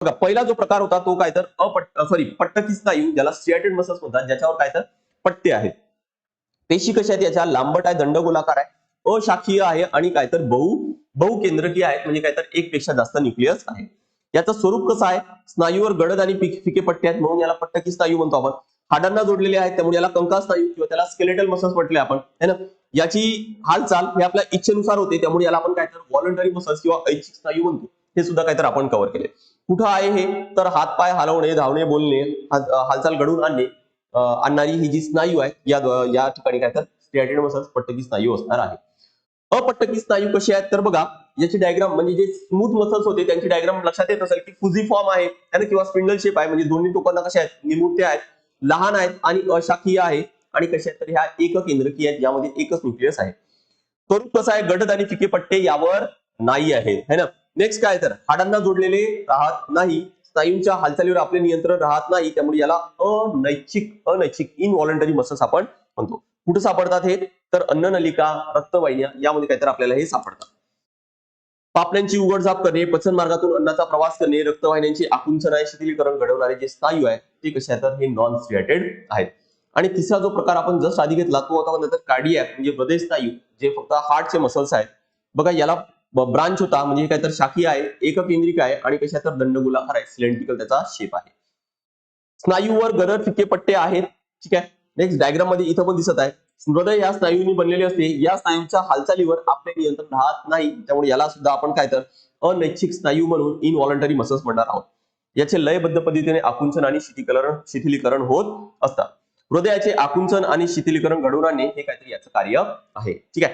बघा पहिला जो प्रकार होता तो काय तर पट्टकी स्नायू ज्याला स्ट्रिएटेड मसल्स म्हणतात, ज्याच्यावर काय तर पट्टे आहेत. पेशी कशा आहेत याच्या? लांबट आहे, दंडगोलाकार आहे, अशाखीय आहे आणि काय तर बहुकेंद्रकीय आहेत, म्हणजे काय तर एक पेक्षा जास्त न्यूक्लियस आहे. याचं स्वरूप कसं आहे? स्नायूवर गडद आणि फिके पट्टे आहेत म्हणून याला पट्टकी स्नायू म्हणतो आपण. हाडांना जोडलेले आहेत त्यामुळे याला कंकाल स्नायू किंवा त्याला स्केलेटल मसल्स म्हटले आपण, है ना. याची हालचाल ही आपल्या इच्छेनुसार होते त्यामुळे याला आपण काय तर व्हॉलंटरी मसल्स किंवा ऐच्छिक स्नायू म्हणतो. हे सुद्धा काय तर आपण कव्हर केले. कुठं आहे हे? तर हातपाय हलवणे, धावणे, बोलणे, हालचाल घडवून आणणारी ही जी स्नायू आहे या ठिकाणी काय तर स्ट्रिएटेड मसल्स पट्टकी स्नायू असणार आहे. अपट्टकी स्नायू कशी आहेत? तर बघा याची डायग्राम म्हणजे जे स्मूथ मसल्स होते त्यांची डायग्राम लक्षात येत असेल की फुझिफॉर्म आहे किंवा स्पिंडल शेप आहे, म्हणजे दोन्ही टोकांना कशा आहेत? निमुळते आहेत, लहान आहेत आणि अशाखीय आहे आणि कशा आहेत तर ह्या एककेंद्रकीय आहेत, यामध्ये एकच न्यूक्लियस आहे. स्वरूप कसं आहे? गडद आणि फिके पट्टे यावर नाही आहे, है ना. नेक्स्ट काय तर हाडांना जोडलेले राहत नाही, स्नायूंच्या हालचालीवर आपले नियंत्रण राहत नाही, त्यामुळे याला अनैच्छिक इनव्हॉलंटरी मसल्स आपण म्हणतो. कुठे सापडतात हे? तर अन्ननलिका, रक्तवाहिन्या यामध्ये काहीतरी आपल्याला हे सापडतात. पापण्यांची उघडझाप करणे, पचन मार्गातून अन्नाचा प्रवास करणे, रक्तवाहिन्यांची आकुंचन आहे, शिथिलीकरण घडवणारे जे स्नायू आहे ते कसे आहेत? हे नॉन स्ट्रिएटेड आहेत. आणि तिसरा जो प्रकार आपण जस्ट आधी घेतला तो होता कार्डियक म्हणजे हृदय स्नायू, जे फक्त हार्टचे मसल्स आहेत. बघा याला ब्रांच होता म्हणजे काय तर शाखीय आहे, एककेंद्रिक आहे आणि कशा तर दंडगोलाकार आहे, सिलेंड्रिकल त्याचा शेप आहे. स्नायूवर गडद फिके पट्टे आहेत, ठीक आहे. नेक्स्ट डायग्राम मध्ये इथं पण दिसत आहे. हृदय या स्नायूंनी बनलेले असते, या स्नायूंच्या हालचालीवर आपले नियंत्रण राहत नाही, त्यामुळे याला सुद्धा आपण काय तर अनैच्छिक स्नायू म्हणून इनव्हॉलंटरी मसल्स म्हणणार आहोत. याचे लयबद्ध पद्धतीने आकुंचन आणि शिथिलीकरण होत असतात. हृदयाचे आकुंचन आणि शिथिलीकरण घडवून आणणे हे काहीतरी याचं कार्य आहे, ठीक आहे.